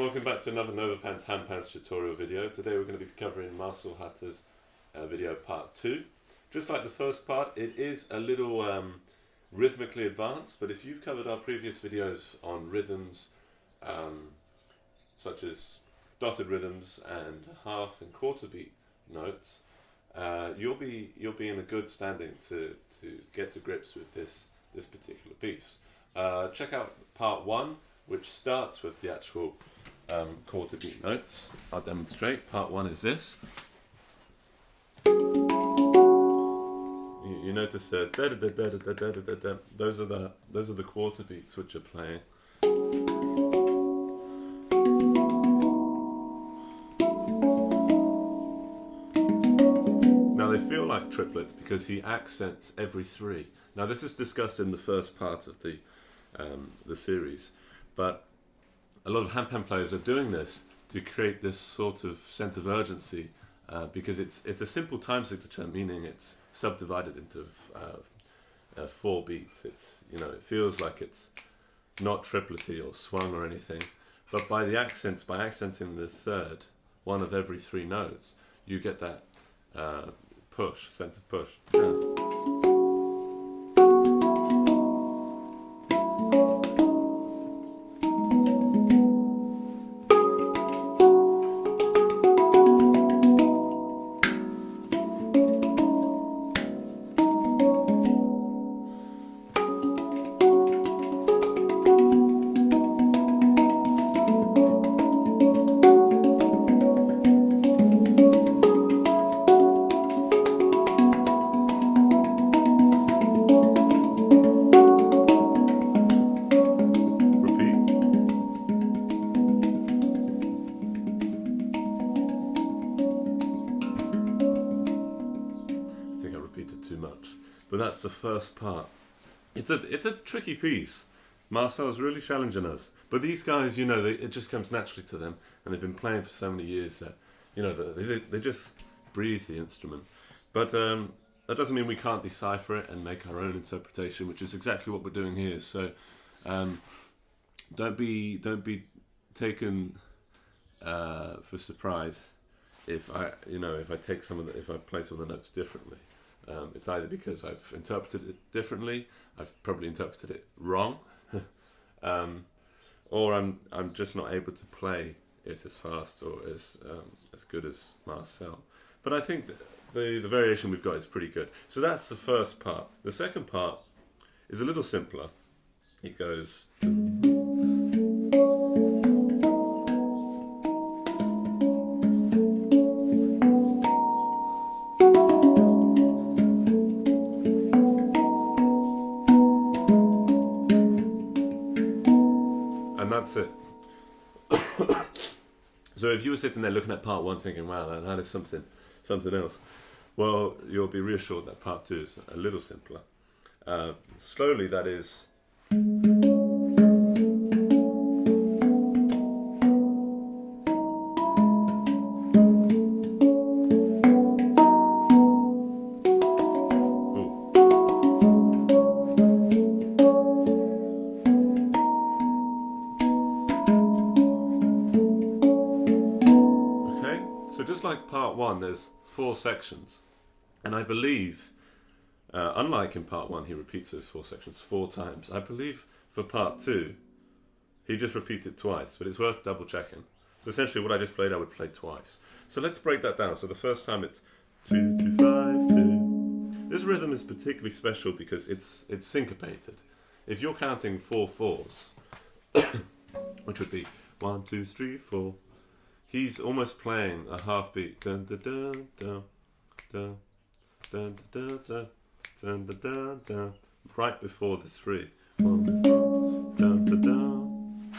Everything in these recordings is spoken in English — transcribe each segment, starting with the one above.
welcome back to another NovaPans Handpans tutorial video. Today we're going to be covering Marcel Hatter's video part 2. Just like the first part, it is a little rhythmically advanced, but if you've covered our previous videos on rhythms, such as dotted rhythms and half and quarter beat notes, you'll be in a good standing to get to grips with this particular piece. Check out part 1, which starts with the actual quarter beat notes. I'll demonstrate. Part 1 is this. You notice that those are the quarter beats which are playing. Now they feel like triplets because he accents every 3. Now this is discussed in the first part of the series, but a lot of handpan players are doing this to create this sort of sense of urgency because it's a simple time signature, meaning it's subdivided into 4 beats. It feels like it's not triplety or swung or anything, but by accenting the third one of every 3 notes, you get that sense of push. Too much, but that's the first part. It's a tricky piece. Marcel's really challenging us, but these guys, it just comes naturally to them, and they've been playing for so many years that they just breathe the instrument. But that doesn't mean we can't decipher it and make our own interpretation, which is exactly what we're doing here. So don't be taken for surprise if I play some of the notes differently. It's either because I've interpreted it differently, I've probably interpreted it wrong, or I'm just not able to play it as fast or as good as Marcel. But I think the variation we've got is pretty good. So that's the first part. The second part is a little simpler. It goes. And that's it. So if you were sitting there looking at part 1 thinking, wow, that is something else, well, you'll be reassured that part 2 is a little simpler. Slowly, that is. So just like part 1, there's 4 sections, and I believe, unlike in part 1, he repeats those 4 sections 4 times. I believe for part 2, he just repeats it twice, but it's worth double checking. So essentially what I just played, I would play twice. So let's break that down. So the first time it's 2, 2, 5, 2. This rhythm is particularly special because it's syncopated. If you're counting 4 4s, which would be 1, 2, 3, 4, he's almost playing a half beat, dun, dun, dun, dun, dun, dun, dun, dun, dun, dun, dun, dun, right before the 3. Dun, dun, dun.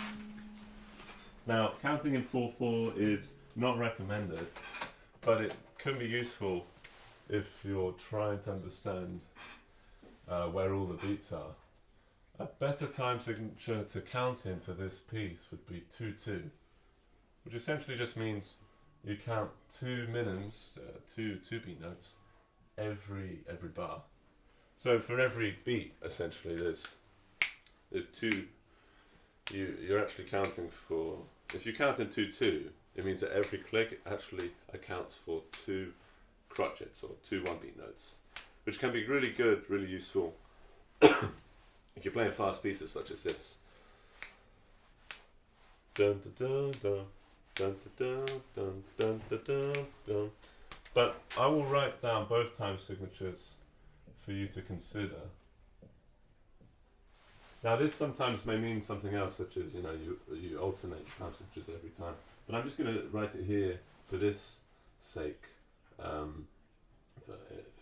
Now, counting in 4/4 is not recommended, but it can be useful if you're trying to understand where all the beats are. A better time signature to count in for this piece would be 2/2. Which essentially just means you count 2 minims, 2 beat notes every bar. So for every beat, essentially, there's 2. You're actually counting for if you count in 2-2, it means that every click actually accounts for 2 crotchets or 2 1-beat notes, which can be really good, really useful if you're playing fast pieces such as this. Dun, dun, dun, dun, dun, dun, dun, dun, dun, dun. But I will write down both time signatures for you to consider. Now this sometimes may mean something else, such as, you know, you alternate time signatures every time. But I'm just going to write it here for this sake, for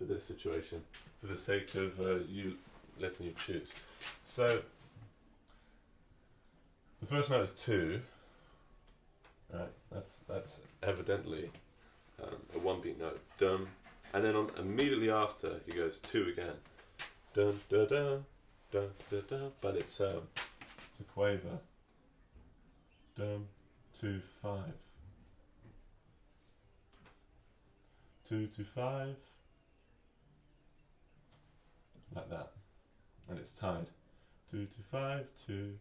this situation, for the sake of you letting you choose. So the first note is 2. Right, that's evidently a 1-beat note. Dum, and then immediately after he goes 2 again. Dun da da da da da. But it's a quaver. Dum 2 5. 2 to 5. Like that, and it's tied. 2 to 5 2.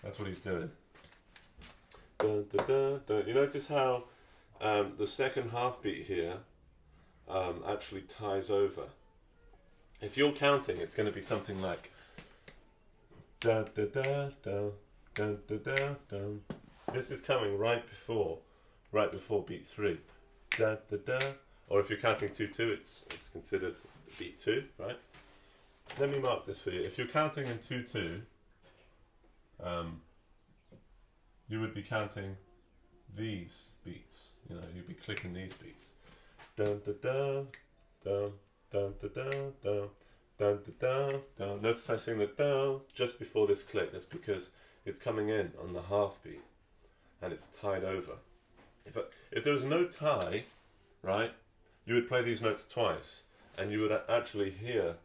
That's what he's doing. Dun, dun, dun, dun. You notice how the second half beat here actually ties over. If you're counting, it's going to be something like da da da da da da da da. This is coming right before beat 3. Da da da. Or if you're counting 2-2, it's considered beat 2, right? Let me mark this for you. If you're counting in 2-2, you would be counting these beats. You know, you'd be clicking these beats. Dun da da dun dun da da dun dun da da dun. Notice I sing the dun just before this click. That's because it's coming in on the half beat and it's tied over. If there was no tie, right, you would play these notes twice, and you would actually hear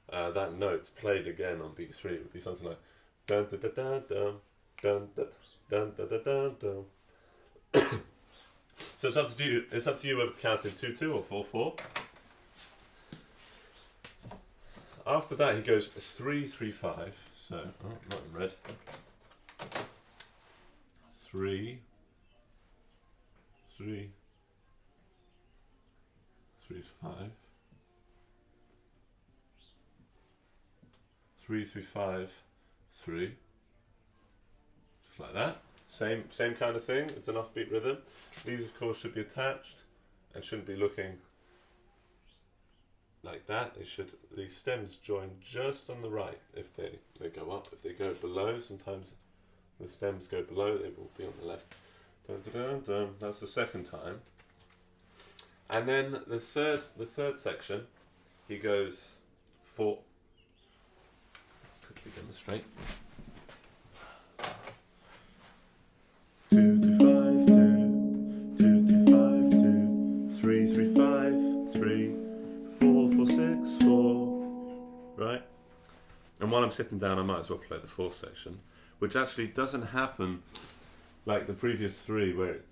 that note played again on beat 3. It would be something like dun da da da dun dun da dun da da da dun. So it's up to you. It's up to you whether to count in 2-2 or 4-4. After that, he goes 3-3-5. So not in red. 3 3 3 5 3 3 5 3, just like that. Same kind of thing. It's an offbeat rhythm. These, of course, should be attached and shouldn't be looking like that. These stems join just on the right if they go up. If they go below, sometimes the stems go below, they will be on the left. Dun, dun, dun, dun. That's the second time. And then the third section, he goes 4. Quickly demonstrate. 2 to 5 2, 2 to 5 2, 3 3 5 3, 4 4 6 4. Right. And while I'm sitting down, I might as well play the 4th section, which actually doesn't happen like the previous 3, where it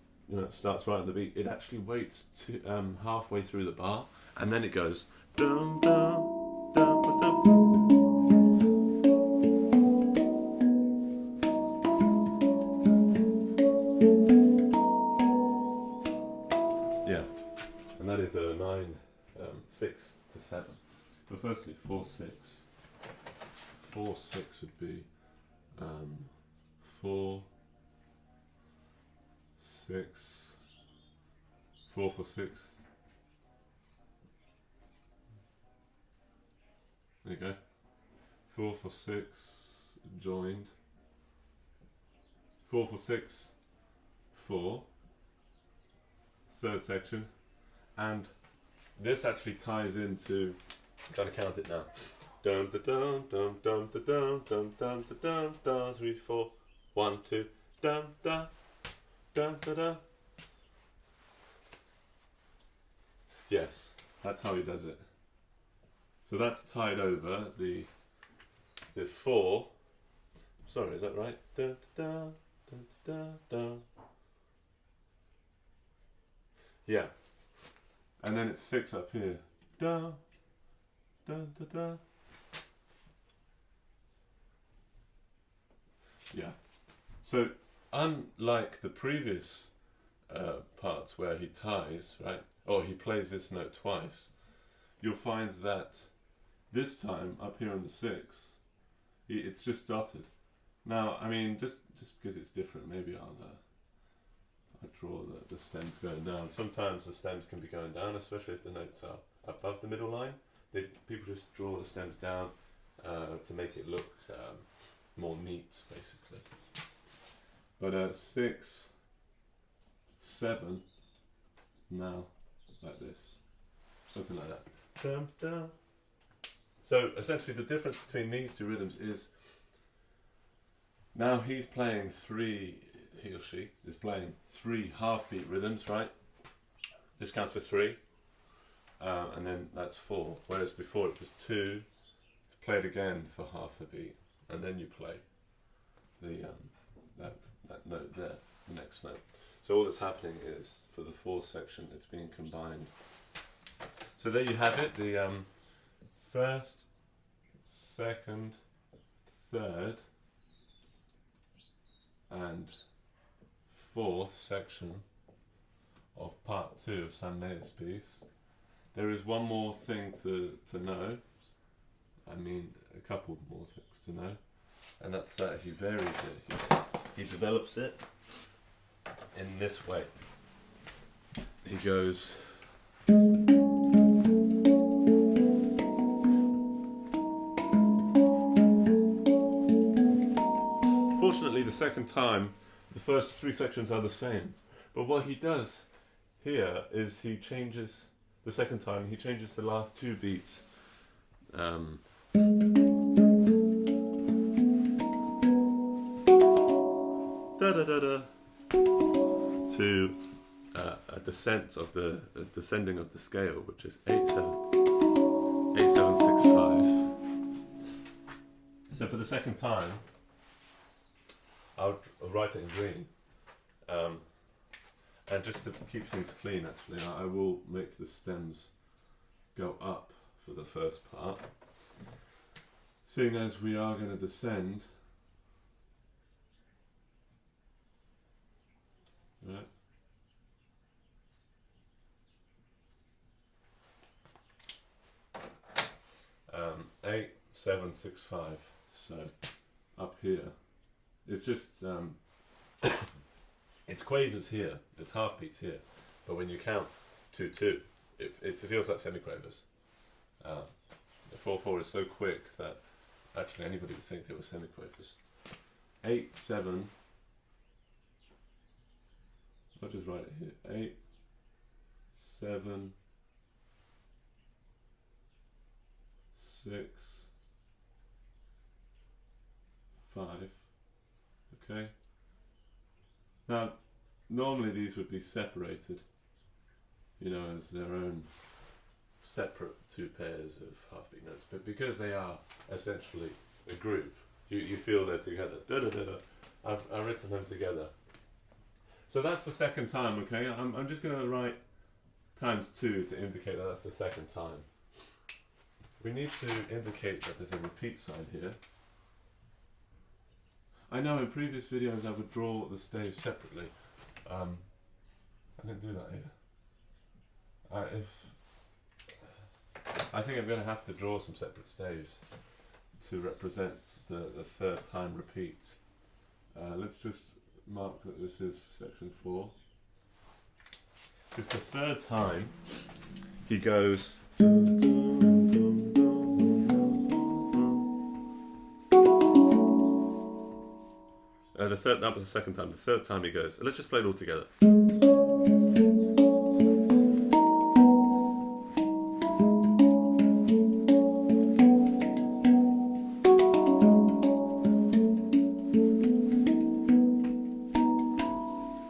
starts right at the beat. It actually waits to halfway through the bar, and then it goes dum dum dum dum. Yeah, and that is a 9 6 to 7. But firstly, 4 6. 4 6 would be 4 6 4 4 6. There you go. 4 4 6 joined. 4 4 6 4. Third section, and this actually ties into. I'm trying to count it now. Dum da dum dum dum da dum dum dum da dum dum 3 4 1 2 dum da dum da da. Yes, that's how he does it. So that's tied over the 4. Sorry, is that right? Da da da da da. Yeah, and then it's 6 up here. Da da da da. Yeah. So unlike the previous parts where he ties, right, or he plays this note twice, you'll find that this time up here on the 6, it's just dotted. Now, I mean, just because it's different, maybe I'll draw the stems going down. Sometimes the stems can be going down, especially if the notes are above the middle line. People just draw the stems down to make it look more neat, basically. But 6, 7, now like this, something like that. Dum, dum. So essentially, the difference between these two rhythms is now he's playing he or she is playing 3 half-beat rhythms, right? This counts for 3, and then that's 4. Whereas before it was 2, play it again for half a beat, and then you play the that note there, the next note. So all that's happening is for the 4th section, it's being combined. So there you have it. The 1st, 2nd, 3rd, and 4th section of part 2 of Sandner's piece. There is one more thing to know. I mean, a couple more things to know, and that's that he varies it. He develops it in this way. He goes. Fortunately, the second time, the first 3 sections are the same. But what he does here is he changes, the second time, he changes the last 2 beats. Da da da da, to a descent of the descending of the scale, which is 8 7 8 7 6 5. So for the second time, I'll write it in green, and just to keep things clean, actually, I will make the stems go up for the first part, seeing as we are going to descend. Right. 8 7 6 5. So up here, it's just it's quavers here, it's half beats here, but when you count 2 2, it feels like semiquavers. The 4 4 is so quick that actually anybody would think they were semiquavers. 8 7. I'll just write it here. 8 7 6 5. Okay. Now, normally these would be separated, you know, as their own separate 2 pairs of half-beat notes, but because they are essentially a group, you feel they're together. Da, da, da, da. I've written them together. So that's the second time, okay? I'm just going to write ×2 to indicate that that's the second time. We need to indicate that there's a repeat sign here. I know in previous videos I would draw the staves separately. I didn't do that here. I think I'm going to have to draw some separate staves to represent the 3rd time repeat. Let's just mark that this is section 4. It's the 3rd time he goes. That was the second time. The 3rd time he goes. Let's just play it all together.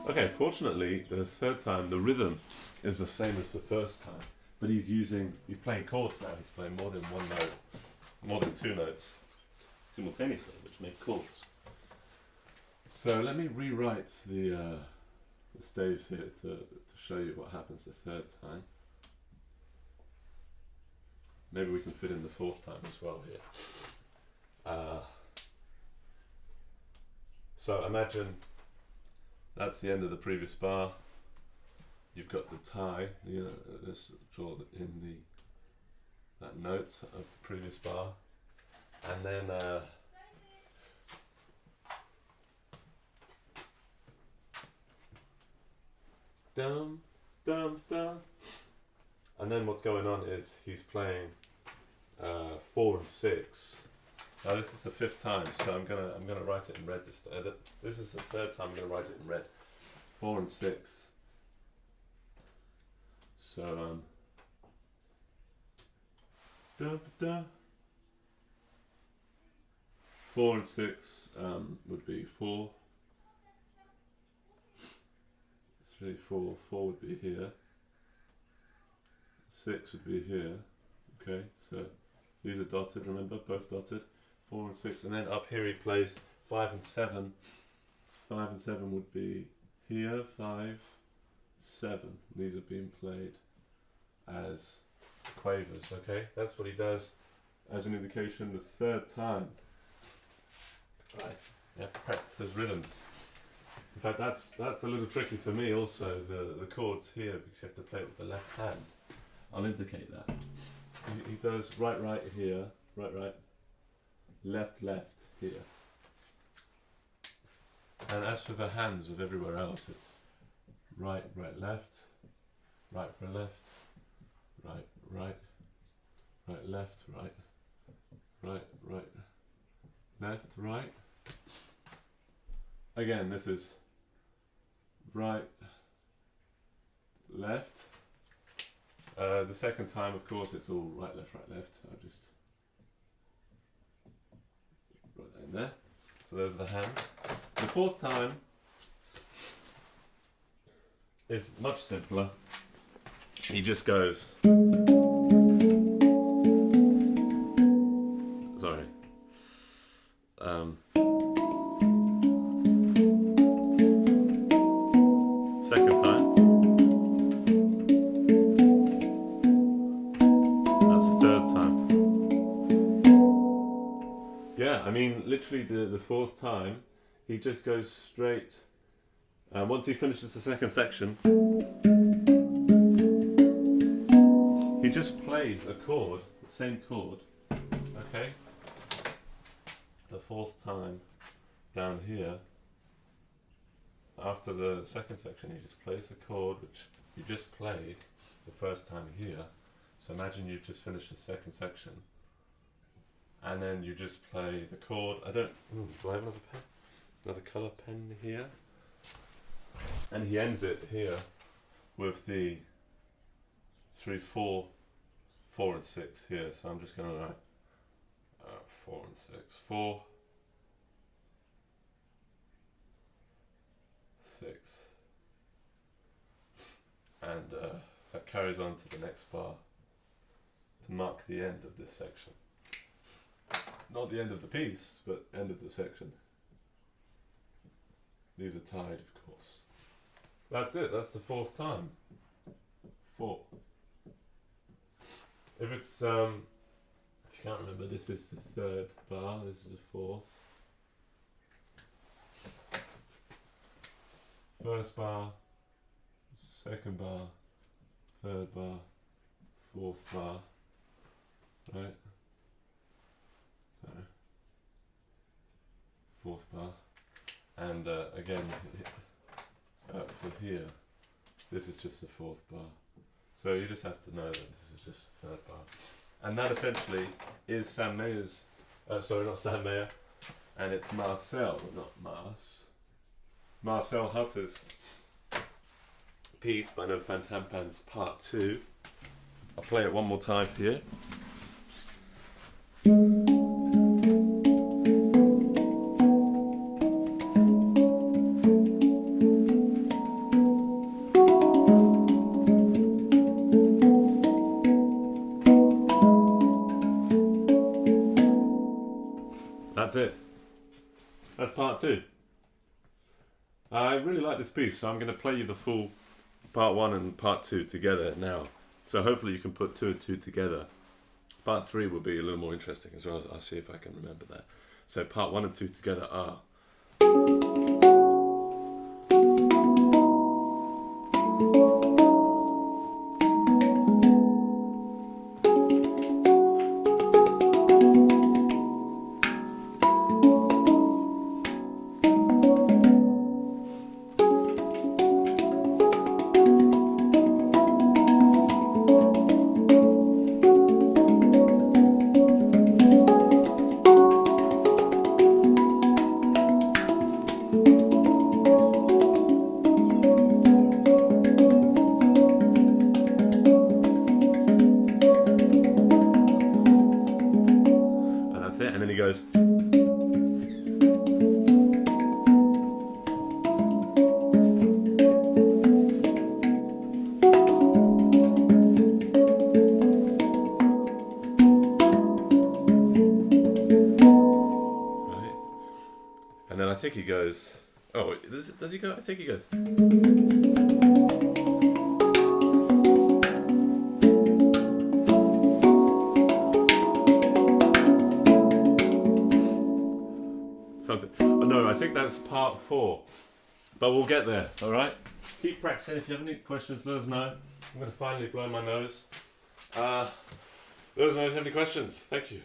Okay, fortunately, the 3rd time, the rhythm is the same as the first time, but he's playing chords now. He's playing more than 1 note, more than 2 notes simultaneously, which make chords. So let me rewrite the staves here to show you what happens the 3rd time. Maybe we can fit in the 4th time as well here. So imagine That's the end of the previous bar. You've got the tie. Let's draw in that note of the previous bar, and then dum dum dum. And then what's going on is he's playing 4 and 6. Now this is the 5th time, so I'm gonna write it in red. This is the 3rd time I'm gonna write it in red. 4 and 6. So da, da. 4 and 6 would be 4. 3, 4. 4 would be here. 6 would be here. Okay, so these are dotted. Remember, both dotted. 4 and 6, and then up here he plays 5 and 7. 5 and 7 would be here. 5, 7. These are being played as quavers. Okay, that's what he does as an indication the 3rd time. Right, you have to practice those rhythms. In fact, that's a little tricky for me also, the chords here, because you have to play it with the left hand. I'll indicate that. He does right, right here, right, right, left, left here. And as for the hands of everywhere else, it's right, right, left, right, right, left, right, right, right, left, right, right, right, left, right. Again, this is right, left. The 2nd time, of course, it's all right, left, right, left. I'll just write that in there. So those are the hands. The 4th time is much simpler. He just goes. Sorry. Second time. That's the 3rd time. Yeah, I mean, literally the 4th time, he just goes straight. Once he finishes the 2nd section, he just plays a chord, the same chord, okay? The 4th time down here, after the 2nd section, he just plays the chord which you just played the 1st time here. So imagine you've just finished the 2nd section, and then you just play the chord. Do I have another pen? Another colour pen here? And he ends it here with the 3, 4, 4 and 6 here. So I'm just going to write 4 and 6. 4, 6. And that carries on to the next bar to mark the end of this section. Not the end of the piece, but end of the section. These are tied, of course. That's it, that's the 4th time. 4. If it's, if you can't remember, this is the 3rd bar, this is the 4th. 1st bar, 2nd bar, 3rd bar, 4th bar, right? 4th bar, and again for here, this is just the 4th bar. So you just have to know that this is just the 3rd bar, and that essentially is Sam Mayer's. Sorry, not Sam Mayer, and it's Marcel, not Mars. Marcel Hutter's piece by NovaPans Handpans Part 2. I'll play it one more time for you. That's it. That's part 2. I really like this piece, so I'm going to play you the full part 1 and part 2 together now. So hopefully you can put 2 and 2 together. Part 3 will be a little more interesting as well. I'll see if I can remember that. So part 1 and 2 together are... And then he goes. Right. And then I think he goes. Oh, does he go? I think he goes. Something. Oh, no, I think that's part 4. But we'll get there, alright? Keep practicing. If you have any questions, let us know. I'm going to finally blow my nose. Let us know if you have any questions. Thank you.